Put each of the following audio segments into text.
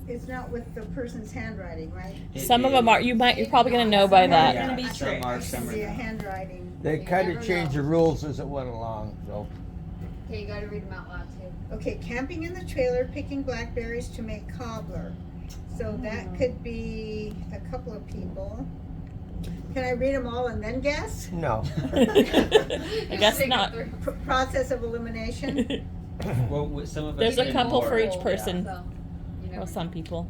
it's not with the person's handwriting, right? Some of them are. You're probably gonna know by Some are that. gonna be Some tricked. are, It's some gonna are be a not. handwriting. They You kind never of changed know. the rules as it went along, so. Okay, you gotta read them out loud too. Okay, camping in the trailer, picking blackberries to make cobbler. So that could be a couple of people. Can I read them all and then guess? No. I guess not. Process of elimination. Well, with some of us There's a did couple more. for each Yeah. person. So, you Well, never some people.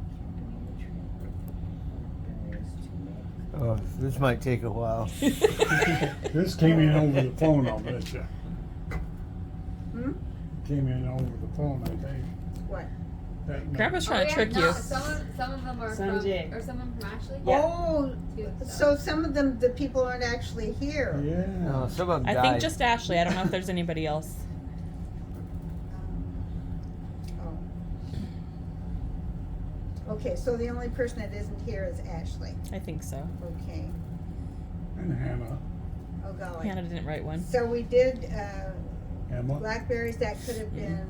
Oh, this might take a while. This came in over the phone, I'll bet you. Hmm? Came in over the phone, I think. What? That- Grandpa's Oh, trying to yeah, trick no, you. some of them are Some from, Jay. or some of them from Ashley. Oh, Too, so some of them, the people aren't actually here. Yeah. No, some of them I died. think just Ashley. I don't know if there's anybody else. Oh. Okay, so the only person that isn't here is Ashley. I think so. Okay. And Hannah. Oh golly. Hannah didn't write one. So we did Emma. blackberries. That could have been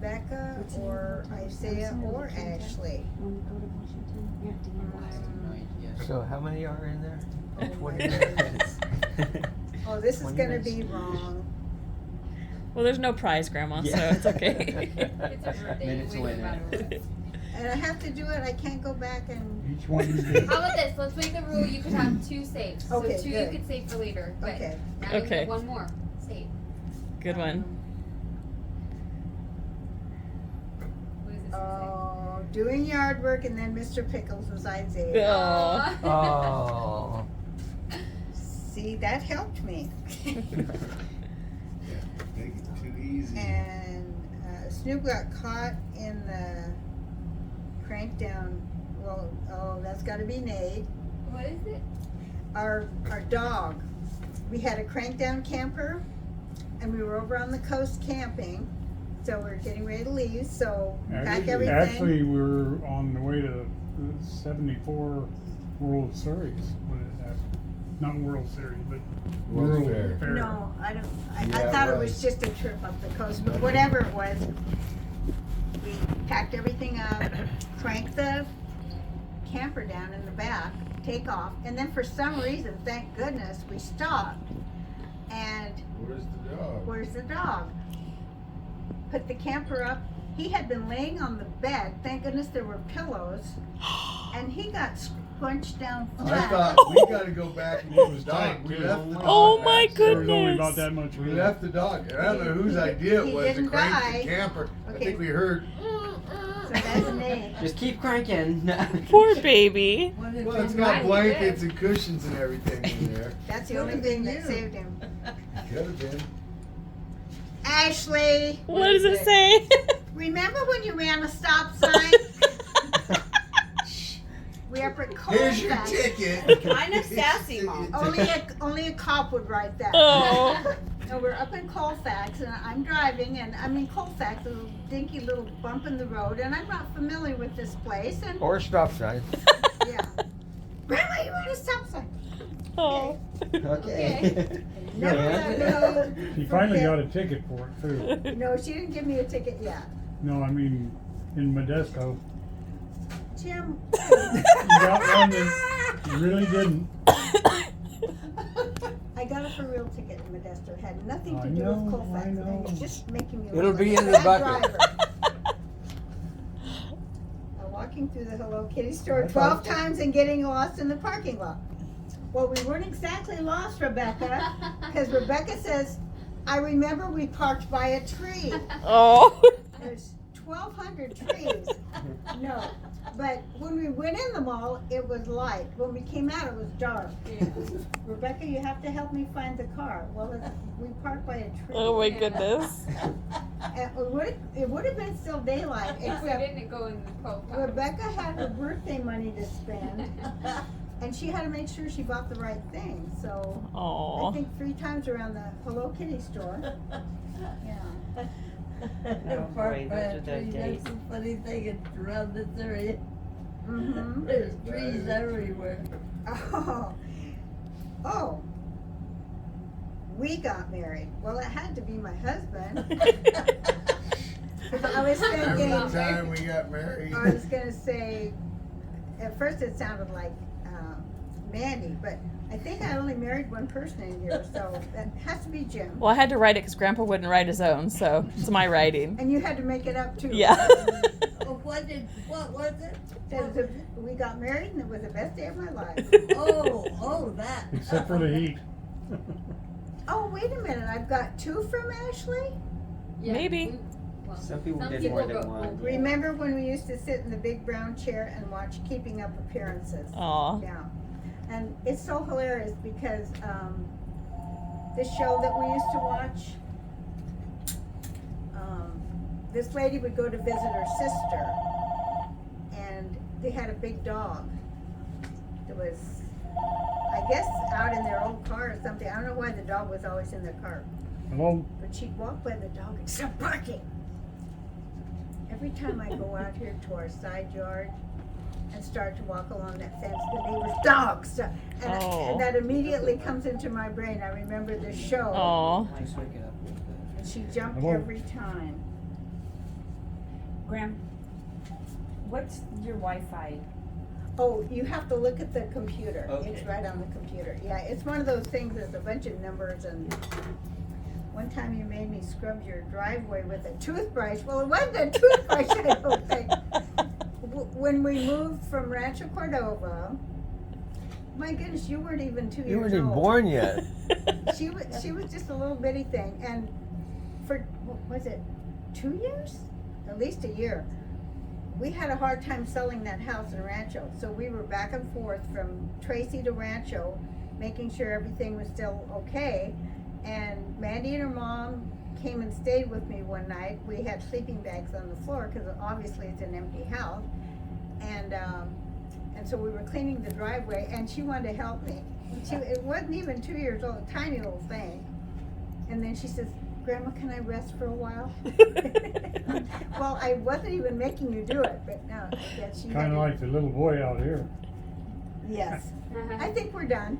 Becca or Isaiah or Ashley. When you go to Washington, you have to get Right, yes. So how many are in there? Oh my 20 goodness. Oh, this is 20 gonna minutes. be wrong. Well, there's no prize, Grandma, so it's okay. It's a birthday. Minutes we away don't now. matter. And I have to do it. I can't go back and. Each one you did. How about this? Let's make the rule you could have 2 saves. Okay, so 2 good. you could save for later. But Okay. now you Okay. have 1 more. Save. Good one. What is this? Oh, doing yard work and then Mr. Pickles was Isaiah. Aw. Oh. See, that helped me. Make it too easy. And Snoop got caught in the crank down. Well, oh, that's got to be Nate. What is it? Our dog. We had a crank down camper, and we were over on the coast camping. So we we're getting ready to leave. So pack everything. Actually, we're on the way to the 74 World Series. What is that? Not World Series, but World's World Fair. No, I don't. I Yeah, thought it it was was. just a trip up the coast, but whatever it was, we packed everything up, cranked the camper down in the back, take off, and then for some reason, thank goodness, we stopped. And Where's the dog? where's the dog? Put the camper up. He had been laying on the bed. Thank goodness there were pillows, and he got scrunched down I flat. thought we gotta go back and get his dog. We left the dog. Oh my There was only goodness. about that much We room. left the dog. And I don't know whose idea He it was to didn't crank die. the camper. I Okay. think we heard. So that's Nate. Just keep cranking. Poor baby. Well, it's got blankets and cushions and everything in there. That's the only thing that saved him. Could have been. Ashley, What does it say? remember when you ran a stop sign? We up at Here's your Colfax. ticket. Kind of sassy, Mom. Only a cop would write that. Oh. And we're up in Colfax, and I'm driving, and I'm in Colfax, a little dinky little bump in the road, and I'm not familiar with this place, and Or stop sign. yeah. Grandma, you ran a stop sign. Oh. Okay. Never let go. She finally forget- got a ticket for it too. No, she didn't give me a ticket yet. No, I mean in Modesto. Jim. You got one that you really didn't. I got a for real ticket in Modesto. It had nothing to I do know, with Colfax. I know. And it's just making me It'll look be like in a the bad bucket. driver. Walking through the Hello Kitty store I 12 thought- times and getting lost in the parking lot. Well, we weren't exactly lost, Rebecca, because Rebecca says, I remember we parked by a tree. Oh. There's 1,200 trees. No, but when we went in the mall, it was light. When we came out, it was dark. Rebecca, you have to help me find the car. Well, we parked by a tree. Oh my goodness. And it would have been still daylight, If we except didn't go in the quote. Rebecca had her birthday money to spend, and she had to make sure she bought the right thing. So I Oh. think 3 times around the Hello Kitty store. Yeah. No, boy, those are the That's days. the funny thing, it's around this area. Mm-hmm. There's trees everywhere. Oh. Oh. We got married. Well, it had to be my husband. I was Every thinking, time we got married. I was gonna say, at first it sounded like Mandy, but I think I only married one person in here, so that has to be Jim. Well, I had to write it because Grandpa wouldn't write his own, so it's my writing. And you had to make it up too. Yeah. Oh, what was it? We got married and it was the best day of my life. Oh, that. Except for the heat. Oh, wait a minute, I've got two from Ashley? Yeah, Maybe. well, Some people did more than got one. both. Remember when we used to sit in the big brown chair and watch Keeping Up Appearances? Aw. Yeah. And it's so hilarious because this show that we used to watch, this lady would go to visit her sister, and they had a big dog that was, I guess, out in their old car or something. I don't know why the dog was always in their car. Hello? But she'd walk by the dog and start barking. Every time I go out here to our side yard and start to walk along that fence, the neighbor's dog. And that immediately comes into my brain. I remember the show, Aw. Just wake it up a little bit. and she jumped Hello? every time. Graham, what's your Wi-Fi? Oh, you have to look at the computer. It's Okay. right on the computer. Yeah, it's one of those things, there's a bunch of numbers, and one time you made me scrub your driveway with a toothbrush. Well, it wasn't a toothbrush, I don't think. When we moved from Rancho Cordova, my goodness, you weren't even 2 years old. You weren't even born yet. She was just a little bitty thing, and for, what was it, 2 years? At least a year. We had a hard time selling that house in Rancho, so we were back and forth from Tracy to Rancho, making sure everything was still okay. And Mandy and her mom came and stayed with me one night. We had sleeping bags on the floor because obviously it's an empty house, and so we were cleaning the driveway, and she wanted to help me. It wasn't even 2 years old, a tiny little thing. And then she says, "Grandma, can I rest for a while?" Well, I wasn't even making you do it, but no. Yeah, she had Kinda to- like the little boy out here. Yes. I think we're done.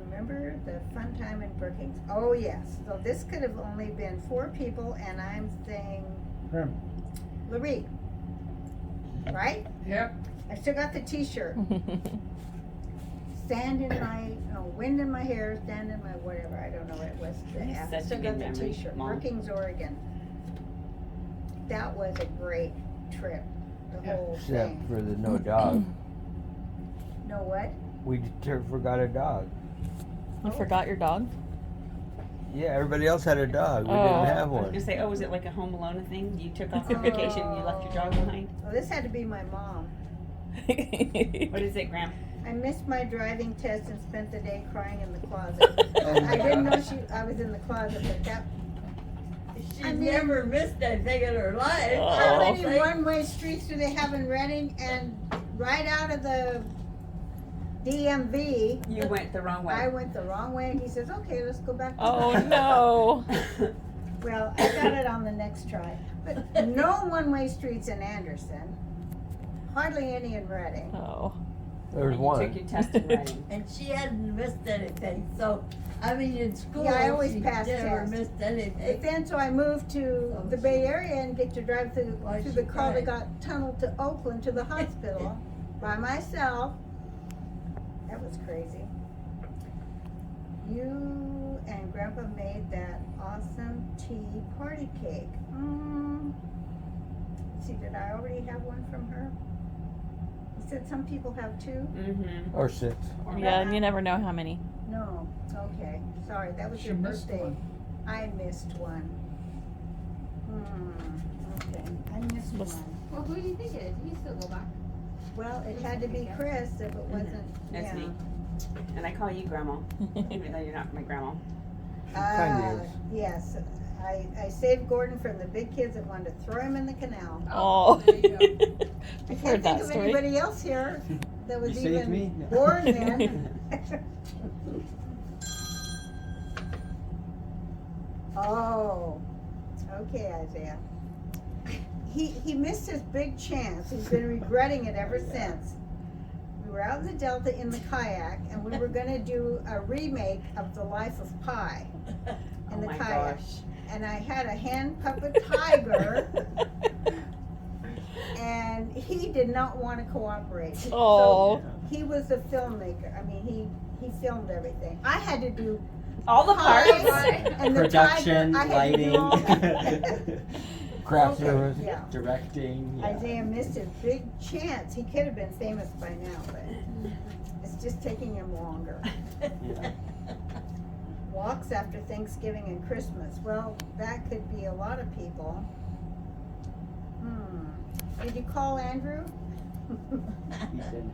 Remember the fun time in Brookings? Oh, yes. So this could have only been 4 people, and I'm saying Grandma. Larry. Right? Yep. I still got the T-shirt. Sand in my, wind in my hair, sand in my whatever. I don't know what it was. That's such a Still got good the memory, T-shirt. Mom. Brookings, Oregon. That was a great trip. The whole Except thing. for the no dog. Know what? We forgot a dog. You forgot your dog? Yeah, everybody else had a dog. We Oh. didn't have I was one. gonna say, oh, was it like a Home Alone thing? You took off on vacation and you left your dog behind? Well, this had to be my mom. What is it, Graham? I missed my driving test and spent the day crying in the closet. Oh my I didn't know gosh. I was in the closet, but that. She I mean- never missed anything in her life. Oh. How I many don't think. one-way streets do they have in Reading? And right out of the DMV, You went the wrong way. I went the wrong way, and he says, "Okay, let's go back." Oh no. Well, I got it on the next try, but no one-way streets in Anderson. Hardly any in Reading. Oh. There's You one. took your test in Reading. And she hadn't missed anything, so, I mean, in school, Yeah, I always she passed never tests. missed But anything. then, so I moved to the Bay Area and get to drive through Why the she car that cried? got tunneled to Oakland to the hospital by myself. That was crazy. You and Grandpa made that awesome tea party cake. See, did I already have one from her? You said some people have 2? Mm-hmm. Or 6. Yeah, and you never know how many. No. Okay. Sorry, that was She your missed birthday. one. I missed one. Okay, I missed Must- one. Well, who do you think it is? You can still go back. Well, it had to be Chris if it wasn't, That's yeah. me. And I call you Grandma, even though you're not my grandma. Kinda is. Yes, I saved Gordon from the big kids that wanted to throw him in the canal. Oh. There you go. I I've can't heard think that of story. anybody else here that was You saved even me? No. born then. Oh, okay, Isaiah. He missed his big chance. He's been regretting it ever since. We were out in the Delta in the kayak, and we were gonna do a remake of The Life of Pi in Oh the my kayak. gosh. and I had a hand puppet tiger, and he did not want to cooperate. So Oh. he was the filmmaker. I mean, he filmed everything. I had to do All the parts. pies and the Production, tiger. I had to do all that. lighting, Craft Okay, service. yeah. directing. Yeah. Isaiah missed a big chance. He could have been famous by now, but it's just taking him longer. Yeah. Walks after Thanksgiving and Christmas. Well, that could be a lot of people. Did you call Andrew? He didn't.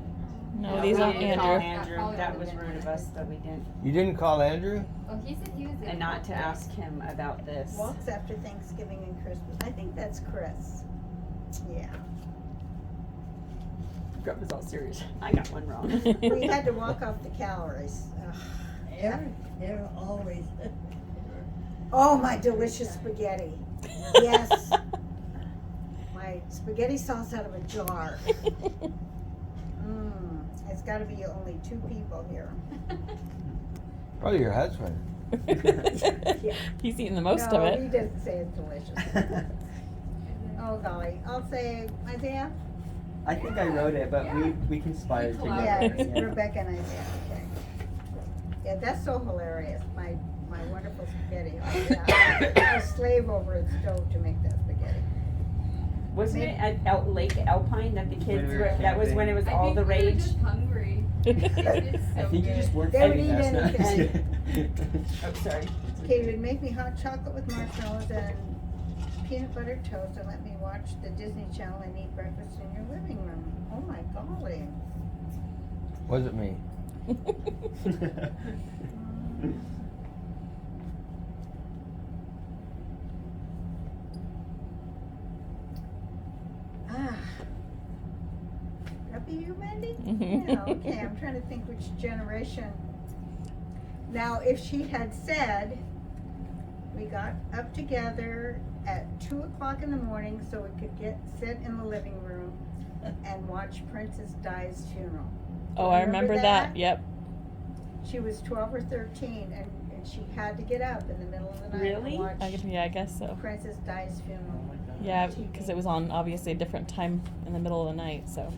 No, these we aren't didn't call Andrew. Andrew. That was rude of us that we didn't. You didn't call Andrew? Oh, he said he was in. And not to ask him about this. Walks after Thanksgiving and Christmas. I think that's Chris. Yeah. Grandpa's all serious. I got one wrong. We had to walk off the calories. Ugh. They're always. Oh, my delicious spaghetti. Yes. My spaghetti sauce out of a jar. It's got to be only 2 people here. Probably your husband. He's eating the most No, of he it. doesn't say it's delicious. Oh, golly. I'll say, Isaiah? I think I wrote it, but we conspired together. Yeah, it's yeah. Rebecca and Isaiah. Okay. Yeah, that's so hilarious. My wonderful spaghetti. I slave over a stove to make that spaghetti. Wasn't it at Lake Alpine that the kids When we were were? That was when it was I all think the we were rage. just hungry. It's I so think you good. just weren't They would feeding eat us now. anything. Oh, sorry. Okay, you would make me hot chocolate with marshmallows and peanut butter toast and let me watch the Disney Channel and eat breakfast in your living room. Oh my golly. Was it me? Ah. That be you, Mandy? Mhm. Yeah, okay, I'm trying to think which generation. Now, if she had said, we got up together at 2 o'clock in the morning so we could sit in the living room and watch Princess Di's funeral. Oh, I remember that. Yep. She was 12 or 13 and she had to get up in the middle of the night Really? and watch I guess so. Princess Di's Oh funeral. my God. Yeah, because it was on obviously a different time in the middle of the night. So.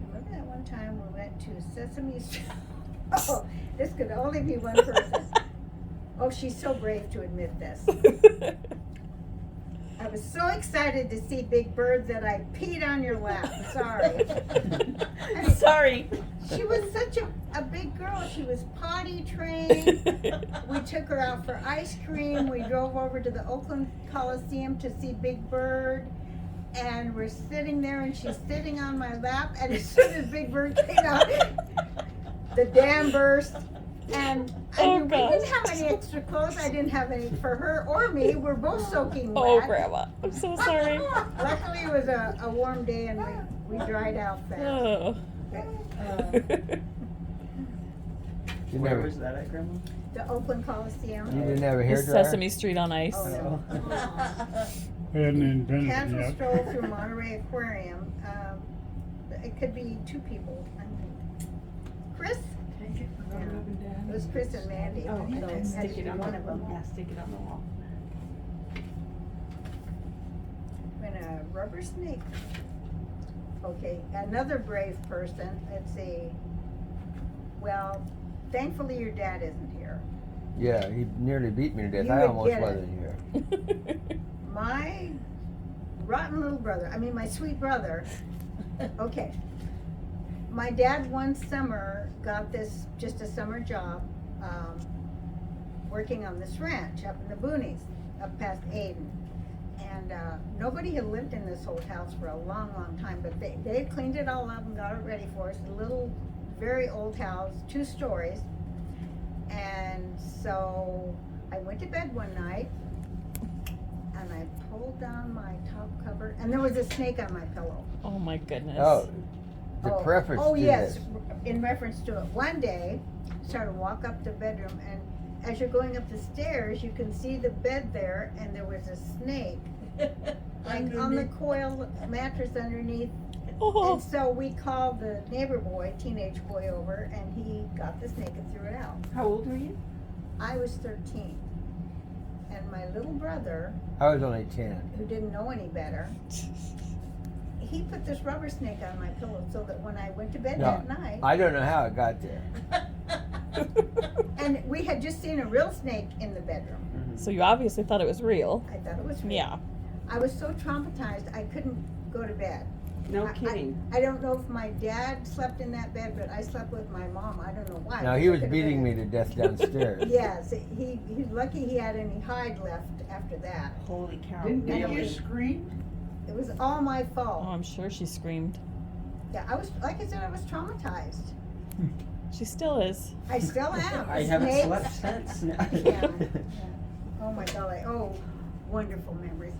Remember that one time we went to Sesame Street? Oh, this could only be one person. Oh, she's so brave to admit this. I was so excited to see Big Bird that I peed on your lap. Sorry. Sorry. She was such a big girl. She was potty trained. We took her out for ice cream. We drove over to the Oakland Coliseum to see Big Bird. And we're sitting there and she's sitting on my lap. And as soon as Big Bird came out, the dam burst. And I Oh, mean, we gosh. didn't have any extra clothes. I didn't have any for her or me. We're both soaking wet. Oh, Grandma, I'm so sorry. Luckily, it was a warm day and we dried out fast. Oh. You Where never, was that at, Grandma? The Oakland Coliseum. you didn't have a It's hairdryer? Sesame Street on ice. Oh, no. They hadn't invented it Casual yet. stroll through Monterey Aquarium. It could be 2 people. I think. Chris? Yeah. It was Chris and Mandy. Oh, And okay. I had Stick to it do on one the of them. Yeah, stick it on the wall. And a rubber snake. Okay, another brave person. Let's see. Well, thankfully your dad isn't here. Yeah, he nearly beat me to death. You I would almost get it. wasn't here. My rotten little brother, I mean my sweet brother. Okay. My dad one summer got this, just a summer job, working on this ranch up in the boonies, up past Aden. And nobody had lived in this old house for a long, long time, but they had cleaned it all up and got it ready for us. A little, very old house, 2 stories. And so I went to bed one night and I pulled down my top cover and there was a snake on my pillow. Oh my goodness. Oh, the preface Oh, to yes, this. in reference to it. One day, started to walk up the bedroom, and as you're going up the stairs, you can see the bed there, and there was a snake, like on the coil mattress underneath Oh. And so we called the neighbor boy, teenage boy over, and he got the snake and threw it out. How old were you? I was 13. And my little brother, I was only 10. who didn't know any better, he put this rubber snake on my pillow so that when I went to bed No, that night, I don't know how it got there. and we had just seen a real snake in the bedroom. So you obviously thought it was real. I thought it was real. Yeah. I was so traumatized I couldn't go to bed. No I- kidding. I don't know if my dad slept in that bed, but I slept with my mom. I don't know why. No, he was beating me to death downstairs. Yes, he's lucky he had any hide left after that. Holy cow. Didn't you Really? scream? It was all my Oh, fault. I'm sure she screamed. Yeah, I was, like I said, I was traumatized. She still is. I still am. I haven't Snakes- slept since. Yeah. Oh my golly, oh, wonderful memories.